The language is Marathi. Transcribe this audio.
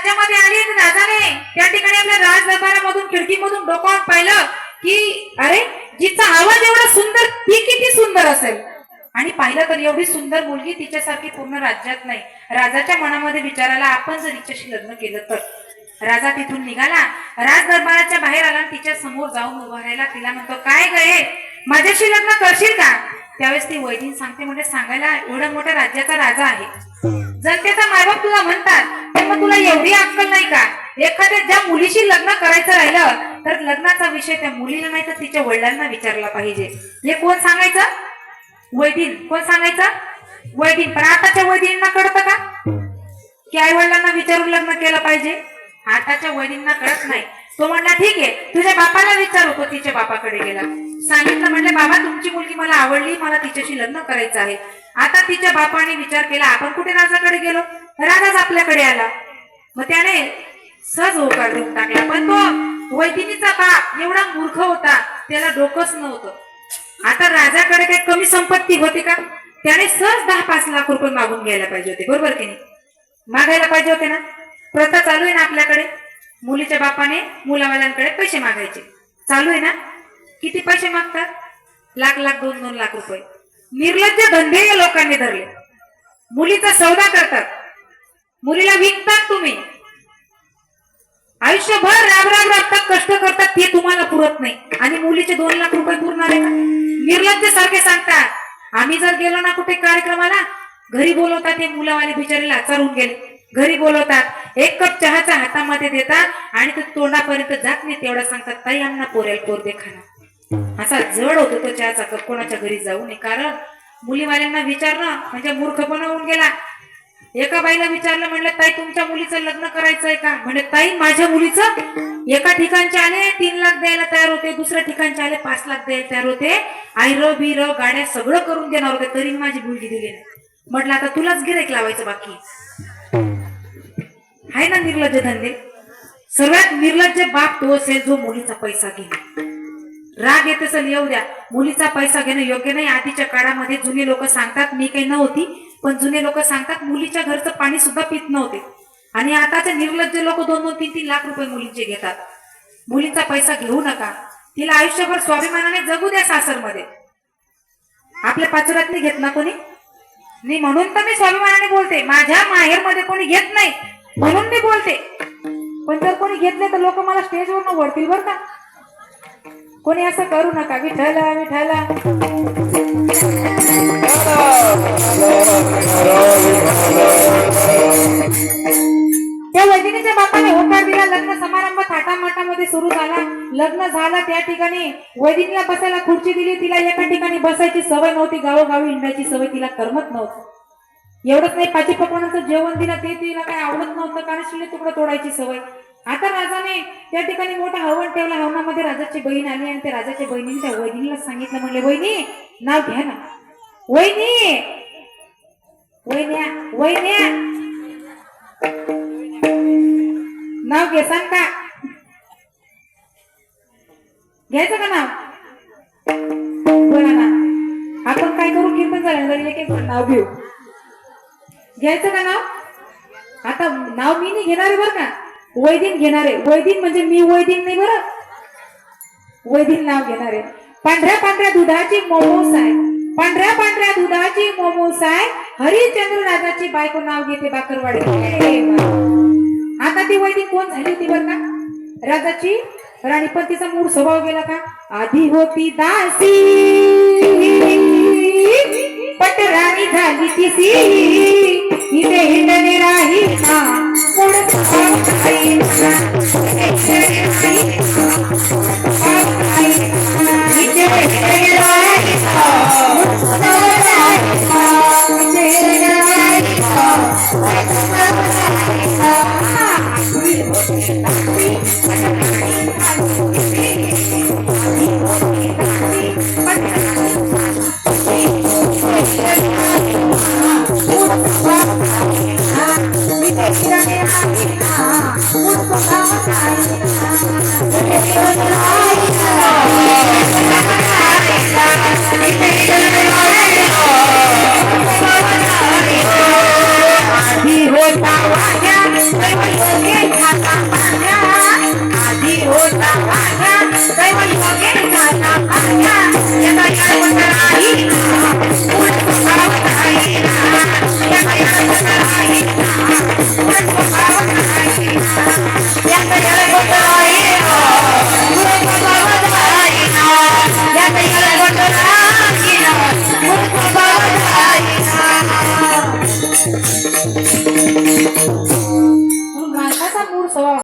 राज्यामध्ये आली आणि राजाने त्या ठिकाणी आपल्या राज दरबारामधून खिडकीमधून डोकावून पाहिलं की अरे जिचा आवाज एवढा सुंदर ती किती सुंदर असेल आणि पाहिलं तर एवढी सुंदर मुलगी तिच्यासारखी पूर्ण राज्यात नाही. राजाच्या मनामध्ये विचारायला आपण जर तिच्याशी लग्न केलं तर राजा तिथून निघाला, राज दरबाराच्या बाहेर आला आणि तिच्या समोर जाऊन उभा राहिला. तिला म्हणतो काय गे माझ्याशी लग्न करशील का? त्यावेळेस ती वैदिन सांगते म्हणजे सांगायला एवढ्या मोठ्या राज्याचा राजा आहे, जनतेचा मायबाप तुला म्हणतात तर मग तुला एवढी अक्कल नाही का? एखाद्या ज्या मुलीशी लग्न करायचं राहिलं तर लग्नाचा विषय त्या मुलीला नाही तर तिच्या वडिलांना विचारला पाहिजे. हे कोण सांगायचं? वैदिन. कोण सांगायचं? वैदिन. पण आताच्या वैदिनींना कळतं का की आई वडिलांना विचारून लग्न केलं पाहिजे? आताच्या वैदिनींना कळत नाही. तो म्हणला ठीक आहे तुझ्या बापाला विचारू. तो तिच्या बापाकडे गेला, सांगितलं म्हणले बाबा तुमची मुलगी मला आवडली, मला तिच्याशी लग्न करायचं आहे. आता तिच्या बापाने विचार केला आपण कुठे राजाकडे गेलो, राजाच आपल्याकडे आला. मग त्याने सहज होकार देऊन टाकला. पण तो वैदिनीचा बाप एवढा मूर्ख होता त्याला डोकंच नव्हतं. आता राजाकडे काही कमी संपत्ती होती का? त्याने सहज 10-5 लाख रुपये मागून घ्यायला पाहिजे होते, बरोबर की नाही? मागायला पाहिजे होते ना. प्रथा चालू आहे ना आपल्याकडे, मुलीच्या बापाने मुलावाल्यांकडे पैसे मागायचे चालू आहे ना. किती पैसे मागतात? लाख 2 लाख रुपये. निर्लज्ज धंदे या लोकांनी धरले. मुलीचा सौदा करतात, मुलीला विकतात. तुम्ही आयुष्यभर राब राबतात, कष्ट करतात, ते तुम्हाला पुरत नाही आणि मुलीचे 2 लाख रुपये पुरणार आहे का? निर्लज्ज सारखे सांगतात. आम्ही जर गेलो ना कुठे कार्यक्रमाला, घरी बोलवतात, हे मुलावाले बिचारीला आचारून गेले, घरी बोलवतात, 1 कप चहाच्या हातामध्ये देतात आणि तो तोंडापर्यंत जात नाही तेवढा सांगतात ताई आम्हाला पोरेल पोर दे खाना. असा जड होतो तो चहाचा कप कोणाच्या घरी जाऊ नये. कारण मुलीवाल्यांना विचारणं म्हणजे मूर्खपणा होऊन गेला. एका बाईला विचारलं, म्हणलं ताई तुमच्या मुलीचं लग्न करायचंय का? म्हणजे ताई माझ्या मुलीचं एका ठिकाणचे आले 3 लाख द्यायला तयार होते, दुसऱ्या ठिकाणचे आले 5 लाख द्यायला तयार होते, आयरं बिरं गाड्या सगळं करून देणार होते, तरी माझी मुलगी दिली नाही. म्हटलं आता तुलाच गिऱ्हाईक लावायचं बाकी आहे ना. निर्लज्ज धंदे. सर्वात निर्लज्ज बाप तो असेल जो मुलीचा पैसा घेणे. राग येत असेल येऊ द्या, मुलीचा पैसा घेणं योग्य नाही. आधीच्या काळामध्ये जुने लोक सांगतात, मी काही नव्हती पण जुने लोक सांगतात मुलीच्या घरचं पाणी सुद्धा पित नव्हते. आणि आताचे निर्लज्ज लोक 2-3 लाख रुपये मुलींचे घेतात. मुलीचा पैसा घेऊ नका, तिला आयुष्यभर स्वाभिमानाने जगू द्या सासरमध्ये. आपल्या पाचोऱ्यात नाही घेत ना कोणी, नाही म्हणून तर मी स्वाभिमानाने बोलते. माझ्या माहेरमध्ये कोणी घेत नाही म्हणून मी बोलते. पण जर कोणी घेतले तर लोक मला स्टेजवरून ओढतील बरं का. कोणी असं करू नका. विठ्ठला विठ्ठला. त्या वैदिनीच्या बापाने होकार दिला. लग्न समारंभ थाटामाटामध्ये सुरू झाला. लग्न झालं त्या ठिकाणी वैदिनीला बसायला खुर्ची दिली. तिला एका ठिकाणी बसायची सवय नव्हती, गावोगावी हिंडायची सवय तिला करमत नव्हतं. एवढंच नाही, 5 पकवानाचं जेवण दिलं ते तिला काही आवडत नव्हतं, कारण शिले तुकडं तोडायची सवय. आता राजाने त्या ठिकाणी मोठा हवन ठेवला. हवनामध्ये राजाची बहीण आली आणि त्या राजाच्या बहिणीने त्या वैदिनीला सांगितलं, म्हणले वहिनी नाव घ्या ना. वहिनी वहिन्या वहिन्या नाव घेसान का? घ्यायचं का नाव? बोला ना. आपण काय करू, कीर्तन झालं एक नाव घेऊ. घ्यायचं का नाव? आता नाव मी नाही घेणार आहे बरं का, वैदिन घेणार आहे. वैदिन म्हणजे मी वैदिन नाही बरं, वैदिन नाव घेणार आहे. पांढऱ्या दुधाची मोमोस आहे, पांढऱ्या दुधाची मोमोस आहे. हरिश्चंद्र राजाची बायको नाव घेते बाकरवाडी. आता ती वैदिन कोण झाली होती बरं का? राजाची राणी. पण तिचा मूळ स्वभाव गेला का? आधी होती दासी पट राणी झाली तिसी. इथे हिंडणे राही ना होता घे खाता माझ्या